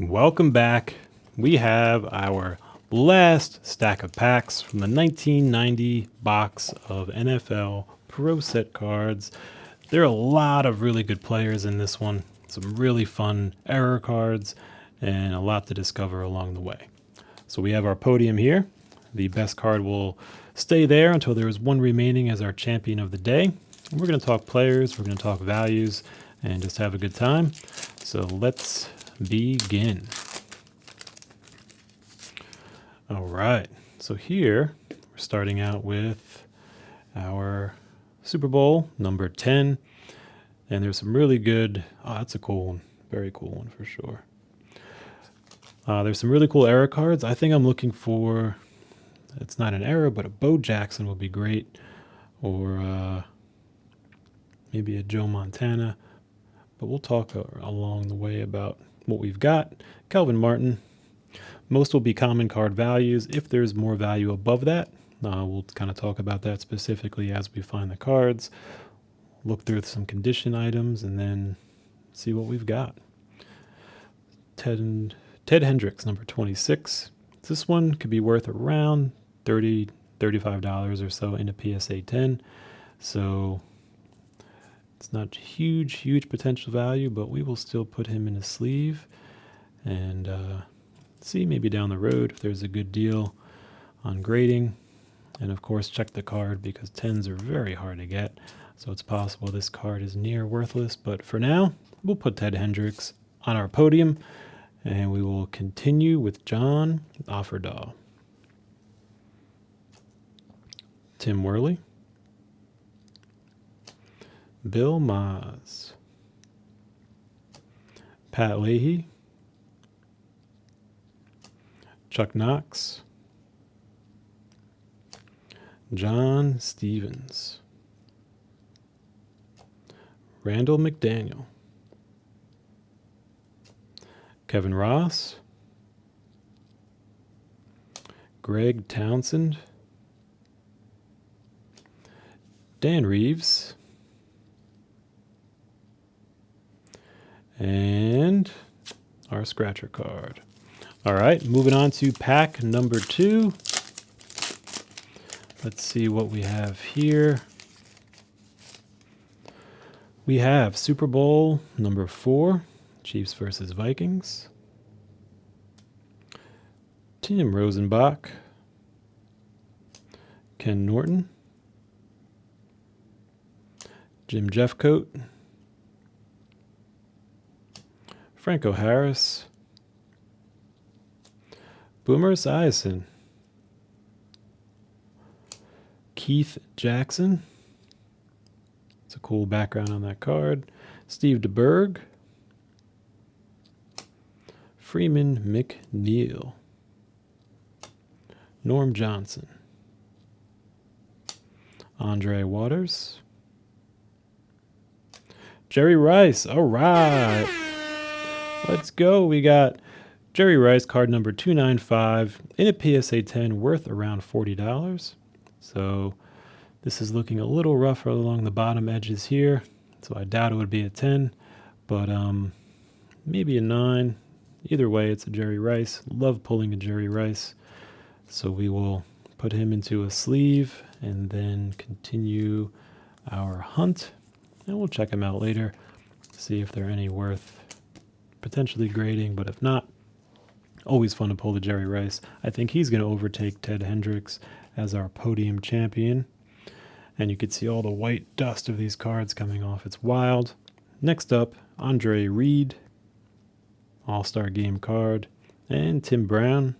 Welcome back. We have our last stack of packs from the 1990 box of NFL Pro Set cards. There are a lot of really good players in this one, some really fun error cards, and a lot to discover along the way. So we have our podium here. The best card will stay there until there is one remaining as our champion of the day. And we're going to talk players, we're going to talk values, and just have a good time. So let's begin. All right, so here we're starting out with our Super Bowl number 10, and there's some really good, that's a cool one, very cool one for sure. There's some really cool error cards. I think I'm looking for, it's not an error, but a Bo Jackson would be great, or maybe a Joe Montana, but we'll talk along the way about what we've got. Calvin Martin. Most will be common card values. If there's more value above that, we'll kind of talk about that specifically as we find the cards, look through some condition items, and then see what we've got. Ted Hendricks, number 26. This one could be worth around $30, $35 or so in a PSA 10. So it's not huge potential value, but we will still put him in a sleeve and see maybe down the road if there's a good deal on grading. And of course, check the card because 10s are very hard to get. So it's possible this card is near worthless. But for now, we'll put Ted Hendricks on our podium and we will continue with John Offerdahl. Tim Worley. Bill Maas. Pat Leahy. Chuck Knox. John Stevens. Randall McDaniel. Kevin Ross. Greg Townsend. Dan Reeves. And our scratcher card. All right, moving on to pack number 2. Let's see what we have here. We have Super Bowl number 4, Chiefs versus Vikings. Tim Rosenbach. Ken Norton. Jim Jeffcoat. Franco Harris. Boomer Esiason. Keith Jackson. It's a cool background on that card. Steve DeBerg. Freeman McNeil. Norm Johnson. Andre Waters. Jerry Rice. All right. Let's go. We got Jerry Rice, card number 295, in a PSA 10, worth around $40. So this is looking a little rougher along the bottom edges here. So I doubt it would be a 10, but maybe a 9. Either way, it's a Jerry Rice. Love pulling a Jerry Rice. So we will put him into a sleeve and then continue our hunt. And we'll check him out later, see if they're any worth potentially grading, but if not, always fun to pull the Jerry Rice. I think he's going to overtake Ted Hendricks as our podium champion. And you can see all the white dust of these cards coming off. It's wild. Next up, Andre Reed, All-Star Game card, and Tim Brown.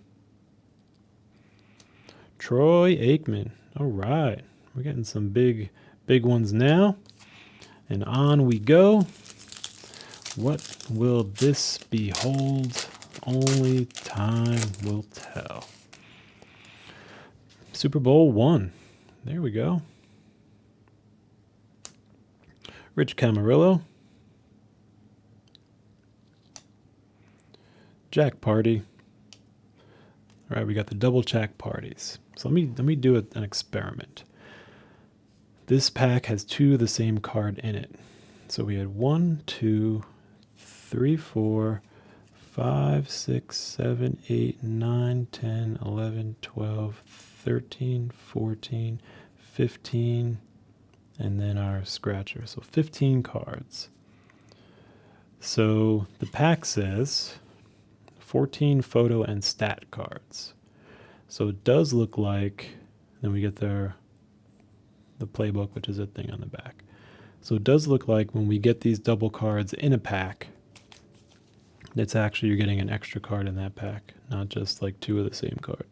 Troy Aikman. All right. We're getting some big ones now. And on we go. What will this behold? Only time will tell. Super Bowl 1. There we go. Rich Camarillo. Jack Party. All right, we got the double Jack Parties. So let me do an experiment. This pack has 2 of the same card in it. So we had 1, 2, 3, 4, 5, 6, 7, 8, 9, 10, 11, 12, 13, 14, 15, and then our scratcher. So 15 cards. So the pack says 14 photo and stat cards. So it does look like, then we get the playbook, which is a thing on the back. So it does look like when we get these double cards in a pack, it's actually you're getting an extra card in that pack, not just like two of the same card.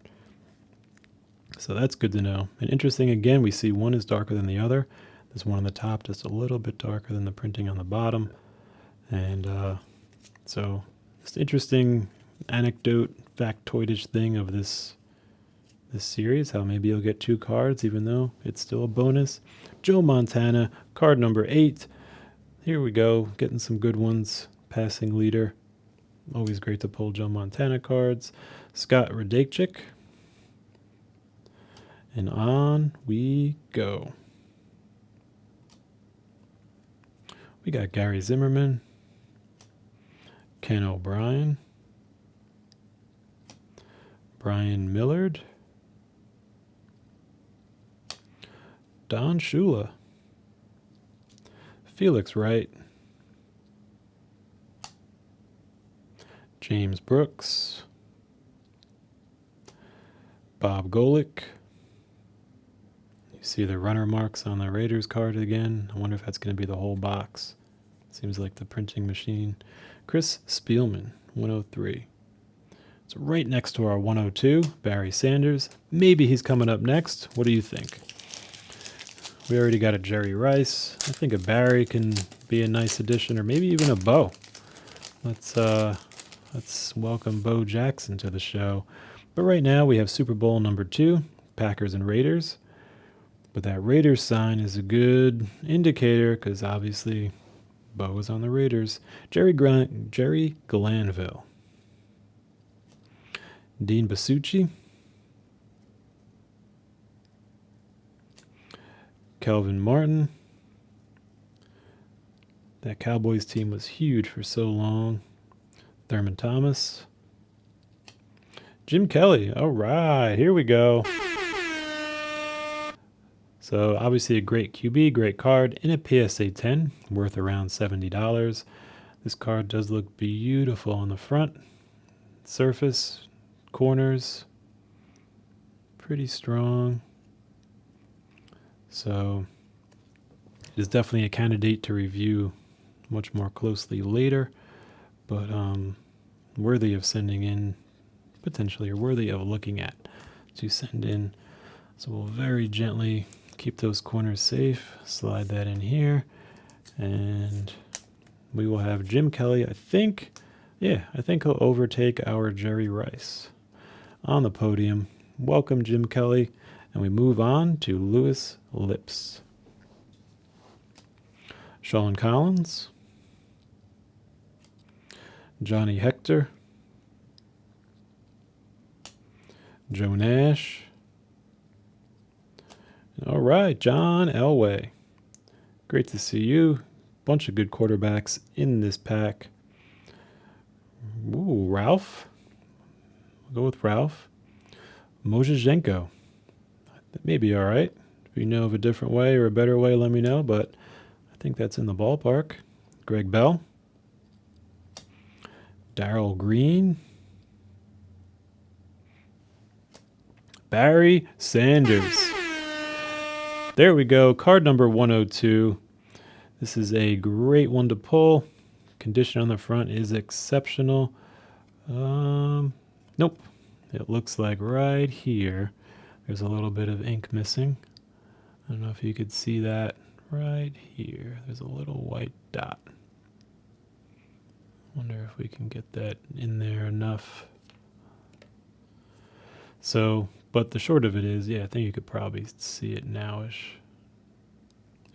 So that's good to know. And interesting, again, we see one is darker than the other. There's one on the top just a little bit darker than the printing on the bottom. And so it's an interesting anecdote, factoidish thing of this series, how maybe you'll get two cards even though it's still a bonus. Joe Montana, card number 8. Here we go, getting some good ones. Passing leader. Always great to pull Joe Montana cards. Scott Radachik. And on we go. We got Gary Zimmerman, Ken O'Brien, Brian Millard, Don Shula, Felix Wright, James Brooks, Bob Golick. You see the runner marks on the Raiders card again. I wonder if that's going to be the whole box. Seems like the printing machine. Chris Spielman, 103. It's right next to our 102, Barry Sanders. Maybe he's coming up next. What do you think? We already got a Jerry Rice. I think a Barry can be a nice addition, or maybe even a Bo. Let's welcome Bo Jackson to the show. But right now we have Super Bowl number 2, Packers and Raiders. But that Raiders sign is a good indicator because obviously Bo is on the Raiders. Jerry Glanville. Dean Basucci. Kelvin Martin. That Cowboys team was huge for so long. Thurman Thomas. Jim Kelly. All right, here we go. So obviously a great QB, great card in a PSA 10, worth around $70. This card does look beautiful on the front. Surface, corners, pretty strong. So it is definitely a candidate to review much more closely later, but worthy of sending in potentially, or worthy of looking at to send in. So we'll very gently keep those corners safe, slide that in here, and we will have Jim Kelly. I think he'll overtake our Jerry Rice on the podium. Welcome, Jim Kelly. And we move on to Lewis Lips. Sean Collins. Johnny Hector. Joe Nash. All right, John Elway. Great to see you. Bunch of good quarterbacks in this pack. Ooh, Ralph. We'll go with Ralph. Mojizenko. That may be all right. If you know of a different way or a better way, let me know, but I think that's in the ballpark. Greg Bell. Darryl Green. Barry Sanders. There we go. Card number 102. This is a great one to pull. Condition on the front is exceptional. Nope. It looks like right here there's a little bit of ink missing. I don't know if you could see that right here. There's a little white dot. Wonder if we can get that in there enough. So, but the short of it is, yeah, I think you could probably see it nowish.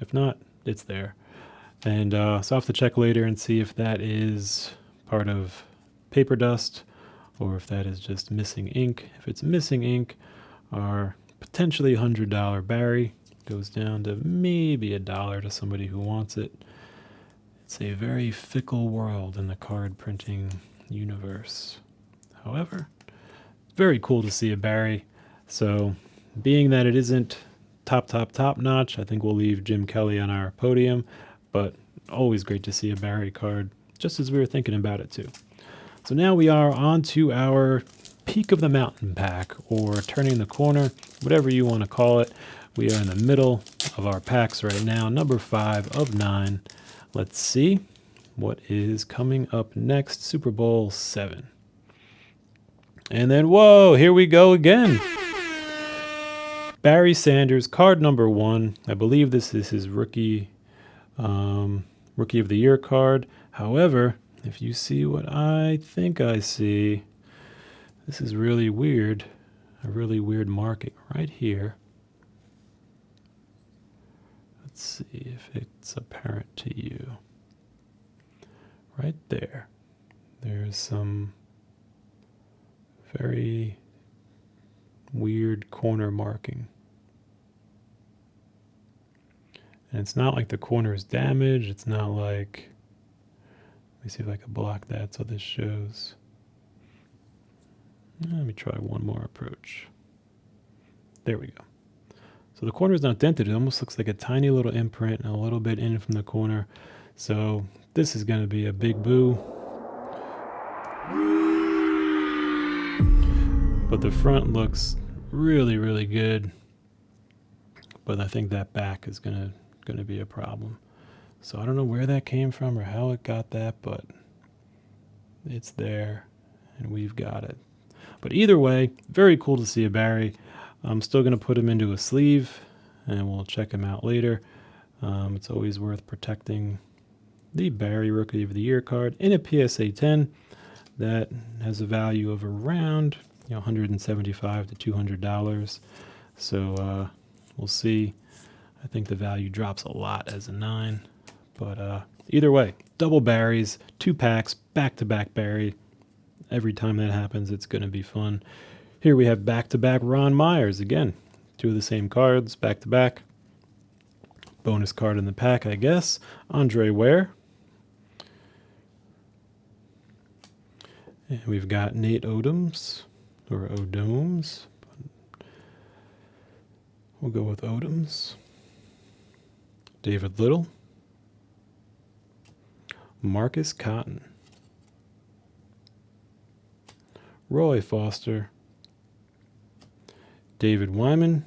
If not, it's there. And so I'll have to check later and see if that is part of paper dust or if that is just missing ink. If it's missing ink, our potentially $100 Barry goes down to maybe $1 to somebody who wants it. It's a very fickle world in the card printing universe. However, very cool to see a Barry. So, being that it isn't top notch, I think we'll leave Jim Kelly on our podium. But always great to see a Barry card, just as we were thinking about it too. So now we are on to our peak of the mountain pack, or turning the corner, whatever you want to call it. We are in the middle of our packs right now, number 5 of 9. Let's see what is coming up next. Super Bowl 7. And then, whoa, here we go again. Barry Sanders, card number 1. I believe this is his rookie of the year card. However, if you see what I think I see, this is really weird. A really weird marking right here. Let's see if it's apparent to you. Right there. There's some very weird corner marking. And it's not like the corner is damaged. It's not like, let me see if I can block that so this shows. Let me try one more approach. There we go. So the corner is not dented. It almost looks like a tiny little imprint and a little bit in from the corner. So this is going to be a big boo. But the front looks really, really good. But I think that back is going to be a problem. So I don't know where that came from or how it got that, but it's there and we've got it. But either way, very cool to see a Barry. I'm still going to put him into a sleeve and we'll check him out later. It's always worth protecting the Barry Rookie of the Year card in a PSA 10 that has a value of around $175 to $200. So we'll see. I think the value drops a lot as a 9. But either way, double Barrys, 2 packs, back-to-back Barry. Every time that happens, it's going to be fun. Here we have back-to-back Ron Myers. Again, 2 of the same cards, back-to-back. Bonus card in the pack, I guess. Andre Ware. And we've got Nate Odoms, or Odomes. We'll go with Odoms. David Little. Marcus Cotton. Roy Foster. David Wyman.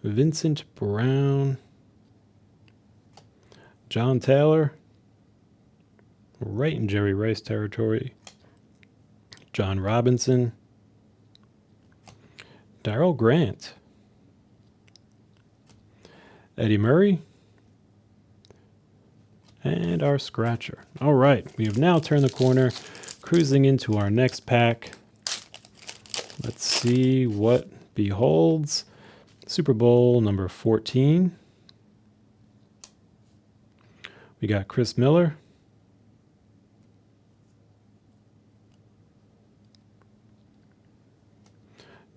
Vincent Brown. John Taylor. Right in Jerry Rice territory. John Robinson. Darrell Grant. Eddie Murray. And our scratcher. All right, we have now turned the corner, cruising into our next pack. Let's see what beholds. Super Bowl number 14. We got Chris Miller.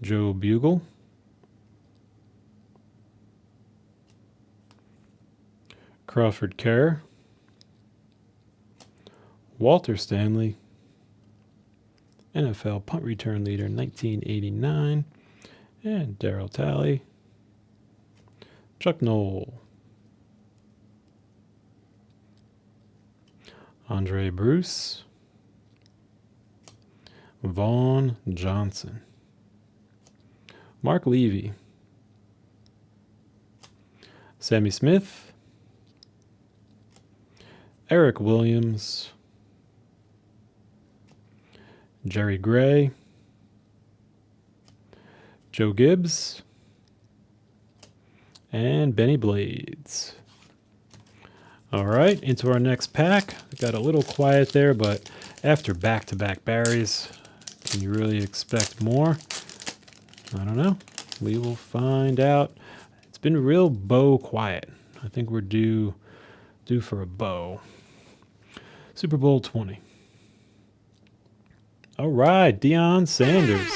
Joe Bugle. Crawford Kerr. Walter Stanley. NFL punt return leader 1989. And Darryl Talley. Chuck Noll. Andre Bruce. Vaughn Johnson. Mark Levy. Sammy Smith. Eric Williams. Jerry Gray. Joe Gibbs. And Benny Blades. All right, into our next pack. Got a little quiet there, but after back-to-back Barrys, can you really expect more? I don't know. We will find out. It's been real bow quiet. I think we're due for a bow. Super Bowl 20. All right, Deion Sanders.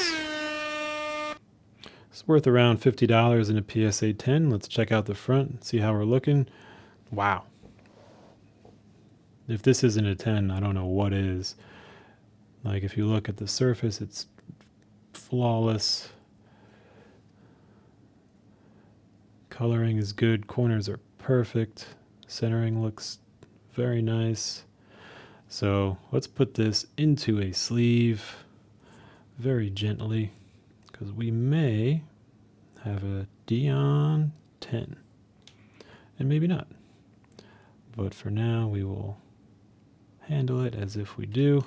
It's worth around $50 in a PSA 10. Let's check out the front, see how we're looking. Wow. If this isn't a 10, I don't know what is. Like, if you look at the surface, it's flawless. Coloring is good. Corners are perfect. Centering looks very nice. So let's put this into a sleeve very gently, because we may have a Deion 10. And maybe not. But for now, we will handle it as if we do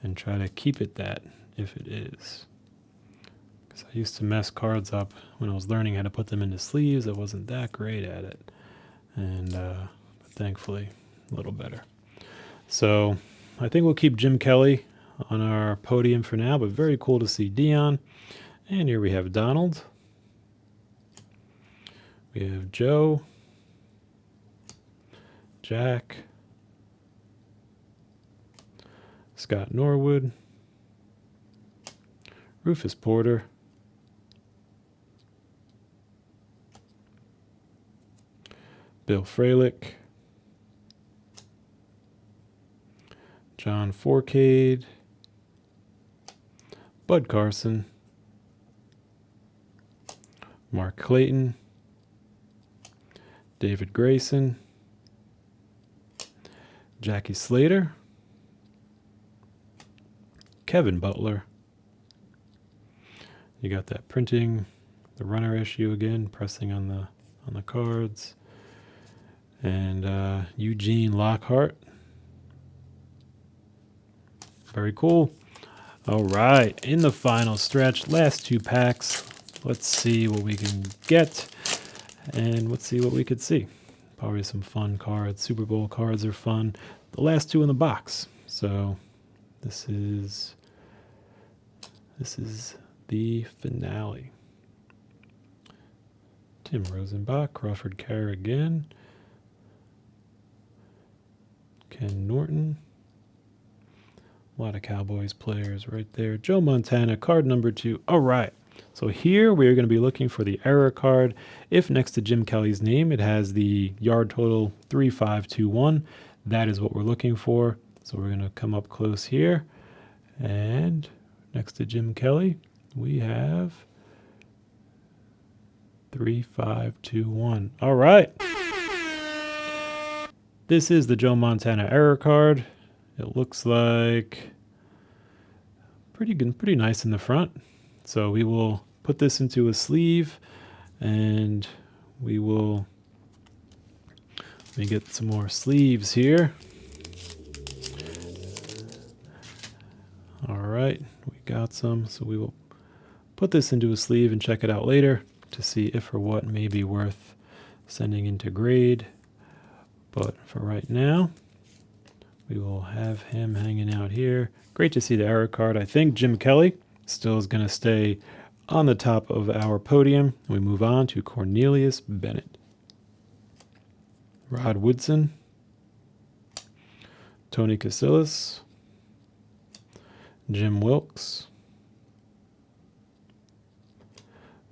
and try to keep it that if it is. Because I used to mess cards up when I was learning how to put them into sleeves. I wasn't that great at it. And but thankfully, a little better. So I think we'll keep Jim Kelly on our podium for now, but very cool to see Deion. And here we have Donald. We have Joe. Jack. Scott Norwood. Rufus Porter. Bill Fralick. John Forcade. Bud Carson. Mark Clayton. David Grayson. Jackie Slater. Kevin Butler. You got that printing, the runner issue again, pressing on the cards. And Eugene Lockhart. Very cool. All right, in the final stretch, last 2 packs. Let's see what we can get, and let's see what we could see. Probably some fun cards. Super Bowl cards are fun. The last 2 in the box. So this is the finale. Tim Rosenbach, Crawford Carrigan, Ken Norton. A lot of Cowboys players right there. Joe Montana, card number 2. All right. So here we are going to be looking for the error card. If next to Jim Kelly's name it has the yard total 3521, that is what we're looking for. So we're going to come up close here. And next to Jim Kelly, we have 3521. All right. This is the Joe Montana error card. It looks like pretty good, pretty nice in the front. So we will put this into a sleeve, and we will let me get some more sleeves here. All right, we got some, so we will put this into a sleeve and check it out later to see if or what may be worth sending into grade. But for right now, we will have him hanging out here. Great to see the error card. I think Jim Kelly still is going to stay on the top of our podium. We move on to Cornelius Bennett. Rod Woodson. Tony Casillas. Jim Wilkes.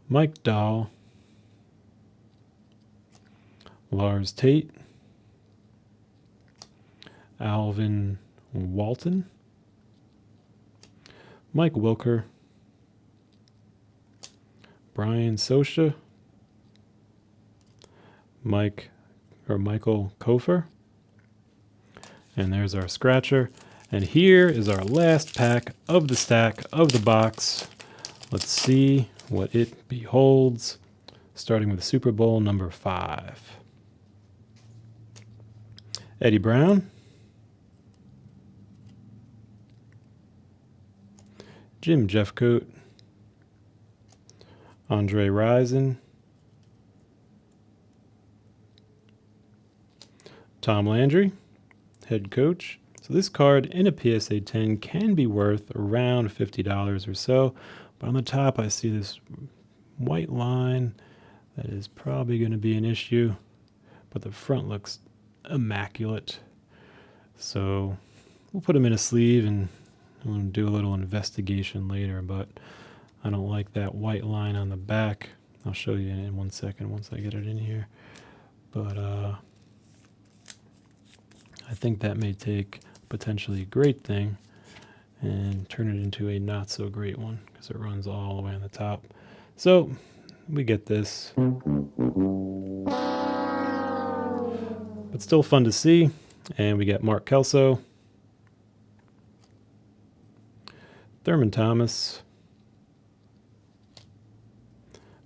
Mike Dahl. Lars Tate. Alvin Walton. Mike Wilker. Brian Sosha. Michael Kofer. And there's our scratcher. And here is our last pack of the stack of the box. Let's see what it beholds, starting with Super Bowl number 5. Eddie Brown. Jim Jeffcoat. Andre Rison. Tom Landry, head coach. So this card in a PSA 10 can be worth around $50 or so. But on the top, I see this white line that is probably going to be an issue. But the front looks immaculate. So we'll put them in a sleeve, and we'll do a little investigation later. But I don't like that white line on the back. I'll show you in 1 second once I get it in here. But I I think that may take potentially a great thing and turn it into a not so great one because it runs all the way on the top. So we get this, but still fun to see. And we get Mark Kelso, Thurman Thomas,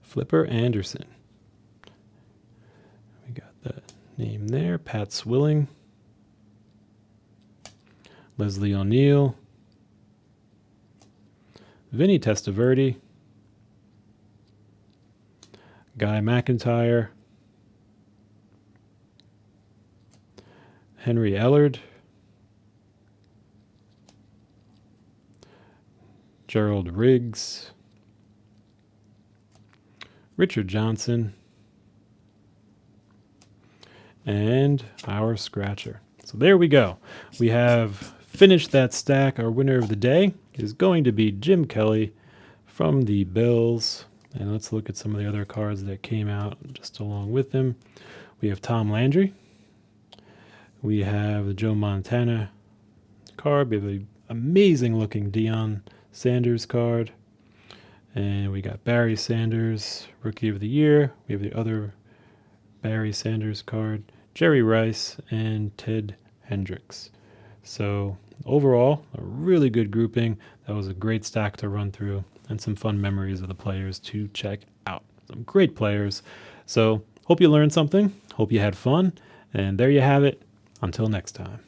Flipper Anderson. We got that name there. Pat Swilling, Leslie O'Neal, Vinny Testaverde, Guy McIntyre, Henry Ellard, Gerald Riggs, Richard Johnson, and our scratcher. So there we go. We have finished that stack. Our winner of the day is going to be Jim Kelly from the Bills. And let's look at some of the other cards that came out just along with him. We have Tom Landry. We have the Joe Montana card. We have the amazing looking Deion Sanders card. And we got Barry Sanders, Rookie of the Year. We have the other Barry Sanders card, Jerry Rice, and Ted Hendricks. So overall, a really good grouping. That was a great stack to run through and some fun memories of the players to check out. Some great players. So hope you learned something. Hope you had fun. And there you have it. Until next time.